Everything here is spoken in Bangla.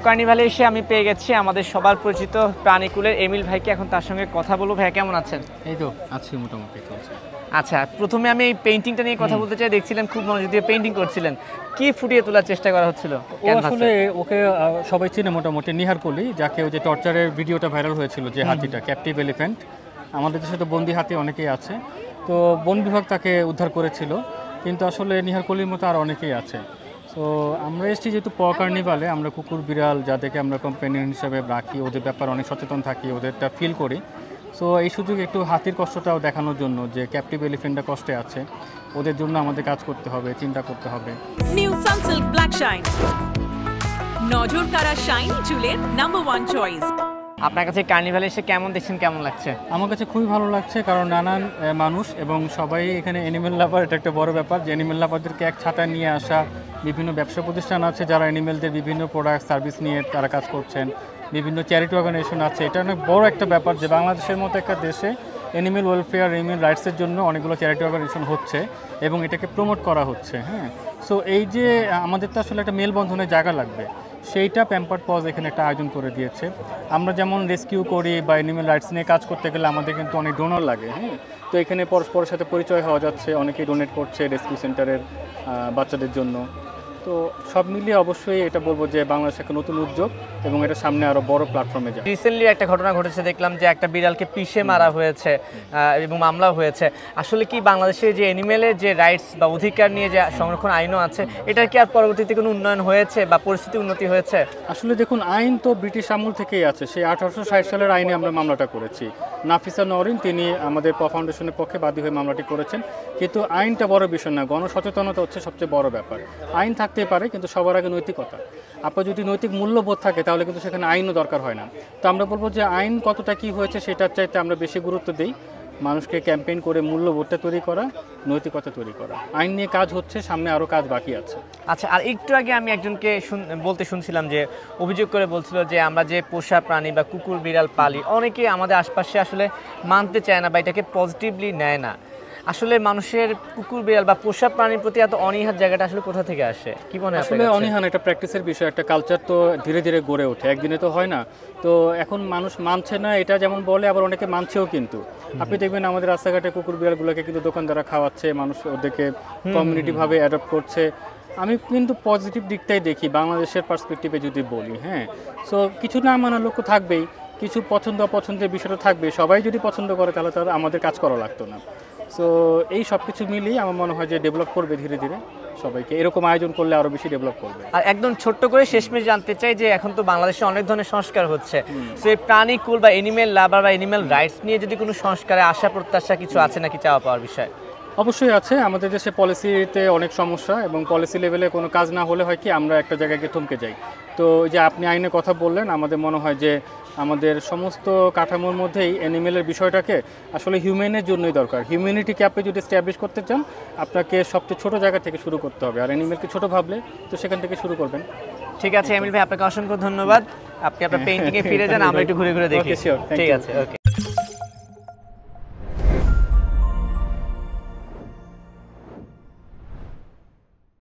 কার্নিভালে এসে আমি পেয়ে গেছি আমাদের সবার পরিচিত প্রাণীকুলের এমিল ভাইকে। এখন তার সঙ্গে কথা বলবো। ভাই কেমন আছেন? এই তো আছি মোটামুটি চলছে। আচ্ছা, প্রথমে আমি এই পেইন্টিংটা নিয়ে কথা বলতে চাই। দেখছিলেন খুব মনোযোগ দিয়ে পেইন্টিং করছিলেন, কি ফুটিয়ে তোলার চেষ্টা করা হচ্ছিল? আসলে ওকে সবাই চিনে মোটামুটি, নিহার কলি, যাকে ওই যে টর্চারের ভিডিওটা ভাইরাল হয়েছিল, যে হাতিটা ক্যাপটিভ এলিফ্যান্ট। আমাদের দেশে তো বন্দি হাতি অনেকেই আছে, তো বন বিভাগ তাকে উদ্ধার করেছিল, কিন্তু আসলে নিহার কলির মতো আর অনেকেই আছে। তো আমরা এসেছি যেহেতু কার্নিভালে, আমরা কুকুর বিড়াল যাদেরকে আমরা কম্পেনিয়ন হিসাবে রাখি, ওদের ব্যাপারে অনেক সচেতন থাকি, ওদেরটা ফিল করি। সো এই সুযোগে একটু হাতির কষ্টটাও দেখানোর জন্য, যে ক্যাপটিভ এলিফ্যান্টটা কষ্টে আছে, ওদের জন্য আমাদের কাজ করতে হবে, চিন্তা করতে হবে। নিউ সানসিল্ক ব্ল্যাক শাইন, নজর কাড়া শাইন চুলের নাম্বার 1 চয়েস। আপনার কাছে কার্নিভালে এসে কেমন দেখছেন, কেমন লাগছে? আমার কাছে খুবই ভালো লাগছে, কারণ নানান মানুষ এবং সবাই এখানে অ্যানিমেল লাভার। এটা একটা বড় ব্যাপার যে অ্যানিমেল লাভারদেরকে এক ছাতায় নিয়ে আসা। বিভিন্ন ব্যবসা প্রতিষ্ঠান আছে যারা অ্যানিমেলদের বিভিন্ন প্রোডাক্ট সার্ভিস নিয়ে তারা কাজ করছেন, বিভিন্ন চ্যারিটি অর্গানাইজেশন আছে। এটা অনেক বড় একটা ব্যাপার যে বাংলাদেশের মতো একটা দেশে অ্যানিমেল ওয়েলফেয়ার, অ্যানিমেল রাইটসের জন্য অনেকগুলো চ্যারিটি অর্গানাইজেশন হচ্ছে এবং এটাকে প্রমোট করা হচ্ছে। হ্যাঁ, সো এই যে আমাদের তো আসলে একটা মেলবন্ধনের জায়গা লাগবে, সেইটা প্যাম্পার্ড পজ এখানে একটা আয়োজন করে দিয়েছে। আমরা যেমন রেস্কিউ করি বা অ্যানিমেল রাইটস নিয়ে কাজ করতে গেলে আমাদের কিন্তু অনেক ডোনার লাগে। হ্যাঁ, তো এখানে পরস্পরের সাথে পরিচয় হওয়া যাচ্ছে, অনেকেই ডোনেট করছে রেস্কিউ সেন্টারের বাচ্চাদের জন্য। তো সব মিলিয়ে অবশ্যই এটা বলবো যে বাংলাদেশ একটা নতুন উদ্যোগ এবং এটা সামনে আরো বড় প্ল্যাটফর্মে যায়। রিসেন্টলি একটা ঘটনা ঘটেছে, দেখলাম যে একটা বিড়ালকে পিষে মারা হয়েছে এবং মামলা হয়েছে। আসলে কি বাংলাদেশে যে অ্যানিমেলের যে রাইটস বা অধিকার নিয়ে যে সংরক্ষণ আইনও আছে, এটার কি আর পরবর্তীতে কোনো উন্নয়ন হয়েছে বা পরিস্থিতি উন্নতি হয়েছে? আসলে দেখুন, আইন তো ব্রিটিশ আমল থেকেই আছে। সেই 1860 সালের আইনে আমরা মামলাটা করেছি। নাফিসা নওরিন তিনি আমাদের ফাউন্ডেশনের পক্ষে বাদী হয়ে মামলাটি করেছেন। কিন্তু আইনটা বড় বিষয় না, গণসচেতনতা হচ্ছে সবচেয়ে বড় ব্যাপার। আইন থাকতেই পারে, কিন্তু সবার আগে নৈতিকতা। আপনার যদি নৈতিক মূল্যবোধ থাকে তাহলে কিন্তু সেখানে আইনও দরকার হয় না। তো আমরা বলবো যে আইন কতটা কী হয়েছে সেটার চাইতে আমরা বেশি গুরুত্ব দিই মানুষকে ক্যাম্পেইন করে মূল্যবোধটা তৈরি করা, নৈতিকতা তৈরি করা। আইন নিয়ে কাজ হচ্ছে, সামনে আরও কাজ বাকি আছে। আচ্ছা, আর একটু আগে আমি একজনকে বলতে শুনছিলাম যে অভিযোগ করে বলছিল যে আমরা যে পোষা প্রাণী বা কুকুর বিড়াল পালি, অনেকে আমাদের আশপাশে আসলে মানতে চায় না বা এটাকে পজিটিভলি নেয় না। আসলে মানুষের কুকুর বিড়াল বা পোষা প্রাণীর প্রতি এত অনীহার জায়গাটা আসলে কোথা থেকে আসে, কি মনে হয়? আসলে অনীহান একটা প্র্যাকটিসের বিষয়, একটা কালচার তো ধীরে ধীরে গড়ে ওঠে, একদিনে তো হয় না। তো এখন মানুষ মানছে না এটা যেমন বলে, আবার অনেকে মানছেও। কিন্তু আপনি দেখবেন আমাদের রাস্তাঘাটে কুকুর বিড়ালগুলোকে কিন্তু দোকানদাররা খাওয়াচ্ছে, মানুষ ওদেরকে কমিউনিটিভাবে অ্যাডপ্ট করছে। আমি কিন্তু পজিটিভ দিকটাই দেখি বাংলাদেশের পার্সপেক্টিভে যদি বলি। হ্যাঁ, সো কিছু না মানার লোক থাকবেই, কিছু পছন্দ অপছন্দের বিষয়টা থাকবে। সবাই যদি পছন্দ করে তাহলে তার আমাদের কাজ করা লাগতো না। সো এই সব কিছু মিলিয়ে আমার মনে হয় যে ডেভেলপ করবে ধীরে ধীরে, সবাইকে এরকম আয়োজন করলে আরও বেশি ডেভেলপ করবে। আর একদম ছোট্ট করে শেষমেশ জানতে চাই যে এখন তো বাংলাদেশে অনেক ধরনের সংস্কার হচ্ছে, সো এই প্রাণীকুল বা এনিমেল লাভার বা এনিমেল রাইটস নিয়ে যদি কোনো সংস্কারে আশা প্রত্যাশা কিছু আছে নাকি, চাওয়া পাওয়ার বিষয়? অবশ্যই আছে। আমাদের দেশে পলিসিতে অনেক সমস্যা এবং পলিসি লেভেলে কোনো কাজ না হলে হয় কি আমরা একটা জায়গায় গিয়ে থমকে যাই। তো যে আপনি আইনের কথা বললেন, আমাদের মনে হয় যে আমাদের সমস্ত কাঠামোর মধ্যেই অ্যানিমেলের বিষয়টাকে আসলে হিউম্যানের জন্যই দরকার। হিউম্যানিটিকে আপনি যদি এস্টাবলিশ করতে চান, আপনাকে সবচেয়ে ছোটো জায়গা থেকে শুরু করতে হবে। আর অ্যানিমেলকে ছোটো ভাবলে তো সেখান থেকে শুরু করবেন। ঠিক আছে এমিল ভাই, আপনাকে অসংখ্য ধন্যবাদ। আপনি আপনার পেইন্টিংয়ে ফিরে যান, আমরা একটু ঘুরে ঘুরে দেখি। ওকে, শিওর, ঠিক আছে, ওকে।